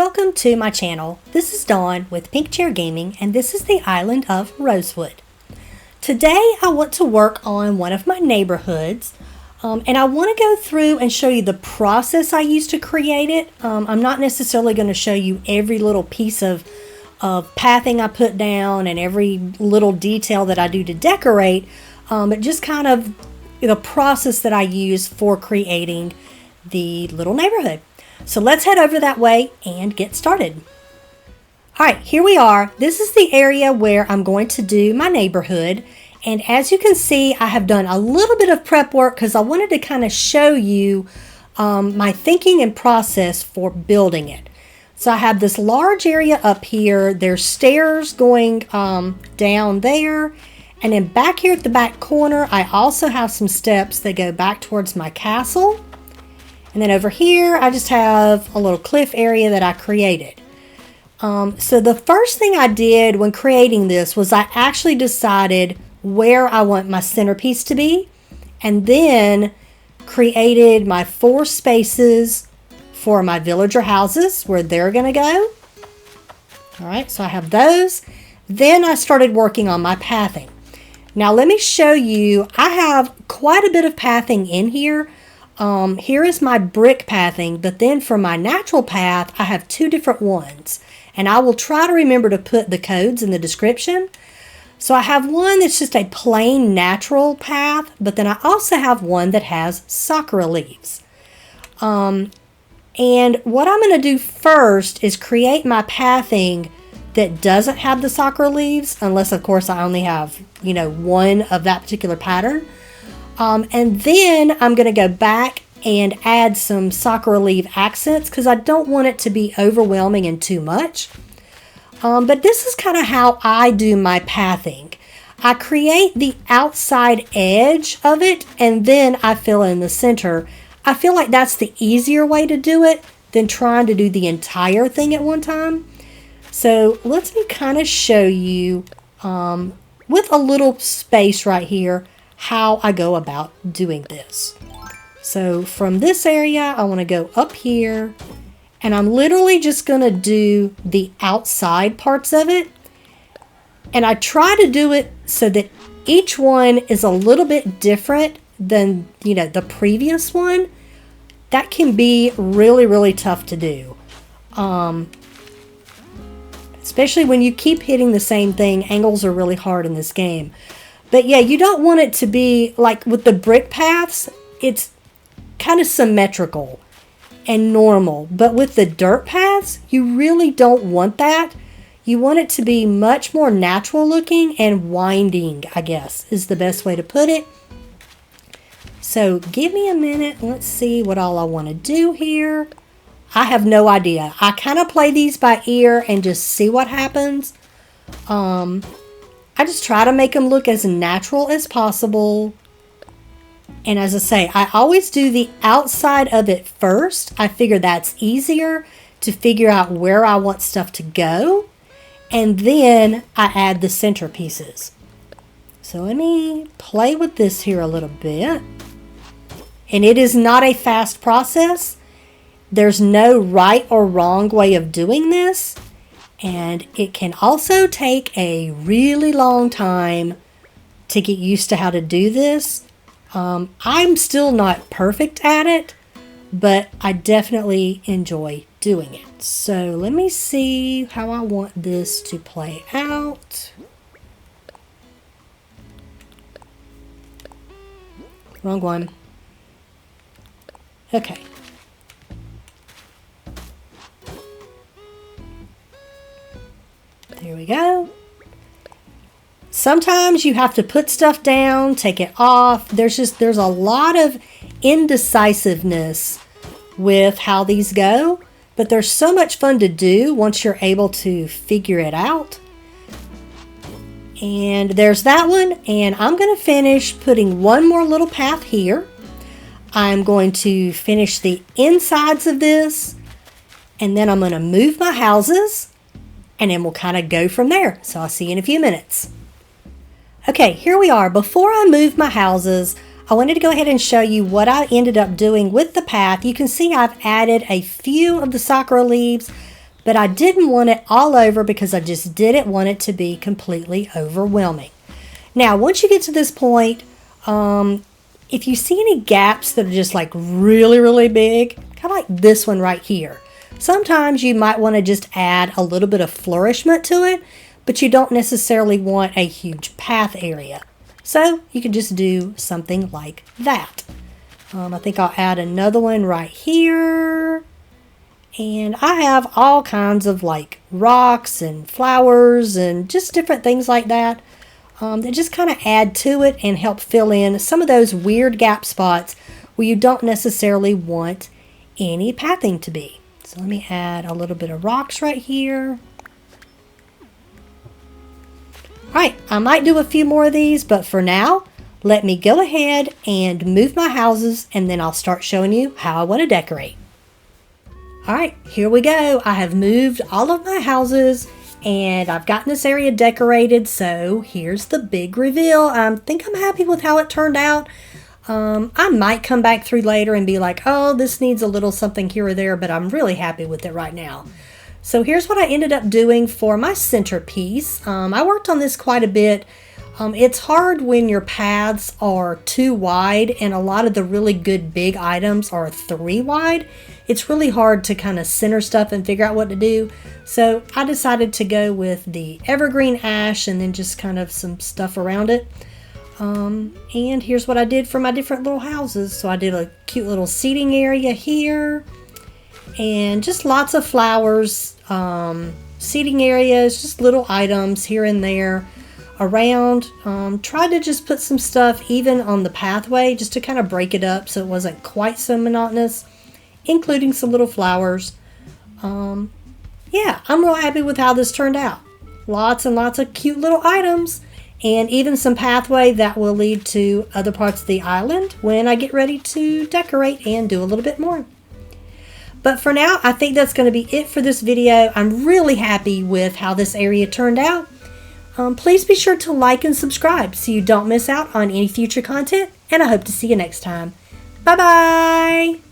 Welcome to my channel. This is Dawn with Pink Chair Gaming, and this is the island of Rosewood. Today I want to work on one of my neighborhoods, and I want to go through and show you the process I used to create it. I'm not necessarily going to show you every little piece of pathing I put down and every little detail that I do to decorate, but just kind of the process that I use for creating the little neighborhood. So let's head over that way and get started. All right, here we are. This is the area where I'm going to do my neighborhood. And as you can see, I have done a little bit of prep work because I wanted to kind of show you my thinking and process for building it. So I have this large area up here. There's stairs going down there. And then back here at the back corner, I also have some steps that go back towards my castle. And then over here, I just have a little cliff area that I created. So the first thing I did when creating this was I actually decided where I want my centerpiece to be, and then created my 4 spaces for my villager houses where they're going to go. All right, so I have those. Then I started working on my pathing. Now let me show you, I have quite a bit of pathing in here. Here is my brick pathing, but then for my natural path, I have 2 different ones. And I will try to remember to put the codes in the description. So I have one that's just a plain natural path, but then I also have one that has Sakura leaves. And what I'm going to do first is create my pathing that doesn't have the Sakura leaves, unless of course I only have, one of that particular pattern. And then I'm going to go back and add some Sakura leaf accents because I don't want it to be overwhelming and too much. But this is kind of how I do my pathing. I create the outside edge of it and then I fill in the center. I feel like that's the easier way to do it than trying to do the entire thing at one time. So let me kind of show you with a little space right here how I go about doing this. So from this area, I want to go up here, and I'm literally just going to do the outside parts of it. And I try to do it so that each one is a little bit different than, the previous one. That can be really, really tough to do. Especially when you keep hitting the same thing. Angles are really hard in this game. But yeah, you don't want it to be like with the brick paths, it's kind of symmetrical and normal. But with the dirt paths, you really don't want that. You want it to be much more natural looking and winding, I guess, is the best way to put it. So give me a minute. Let's see what all I want to do here. I have no idea. I kind of play these by ear and just see what happens. I just try to make them look as natural as possible. And as I say, I always do the outside of it first. I figure that's easier to figure out where I want stuff to go. And then I add the centerpieces. So let me play with this here a little bit. And it is not a fast process. There's no right or wrong way of doing this. And it can also take a really long time to get used to how to do this. I'm still not perfect at it, but I definitely enjoy doing it. So let me see how I want this to play out. Wrong one. Okay. There we go. Sometimes you have to put stuff down, take it off. There's a lot of indecisiveness with how these go, but they're so much fun to do once you're able to figure it out. And there's that one, and I'm going to finish putting one more little path here. I'm going to finish the insides of this, and then I'm going to move my houses. And then we'll kind of go from there. So I'll see you in a few minutes. Okay, here we are. Before I move my houses, I wanted to go ahead and show you what I ended up doing with the path. You can see I've added a few of the Sakura leaves, but I didn't want it all over because I just didn't want it to be completely overwhelming. Now, once you get to this point, if you see any gaps that are just like really, really big, kind of like this one right here, sometimes you might want to just add a little bit of flourishment to it, but you don't necessarily want a huge path area. So you can just do something like that. I think I'll add another one right here. And I have all kinds of like rocks and flowers and just different things like that that just kind of add to it and help fill in some of those weird gap spots where you don't necessarily want any pathing to be. So let me add a little bit of rocks right here. Alright, I might do a few more of these, but for now, let me go ahead and move my houses and then I'll start showing you how I want to decorate. Alright, here we go. I have moved all of my houses and I've gotten this area decorated, so here's the big reveal. I think I'm happy with how it turned out. I might come back through later and be like, oh, this needs a little something here or there, but I'm really happy with it right now. So here's what I ended up doing for my centerpiece. I worked on this quite a bit. It's hard when your paths are too wide and a lot of the really good big items are 3 wide. It's really hard to kind of center stuff and figure out what to do. So I decided to go with the evergreen ash and then just kind of some stuff around it. And here's what I did for my different little houses. So I did a cute little seating area here and just lots of flowers, seating areas, just little items here and there around. Tried to just put some stuff even on the pathway just to kind of break it up so it wasn't quite so monotonous, including some little flowers. Yeah, I'm real happy with how this turned out. Lots and lots of cute little items and even some pathway that will lead to other parts of the island when I get ready to decorate and do a little bit more. But for now, I think that's going to be it for this video. I'm really happy with how this area turned out. Please be sure to like and subscribe so you don't miss out on any future content, and I hope to see you next time. Bye-bye!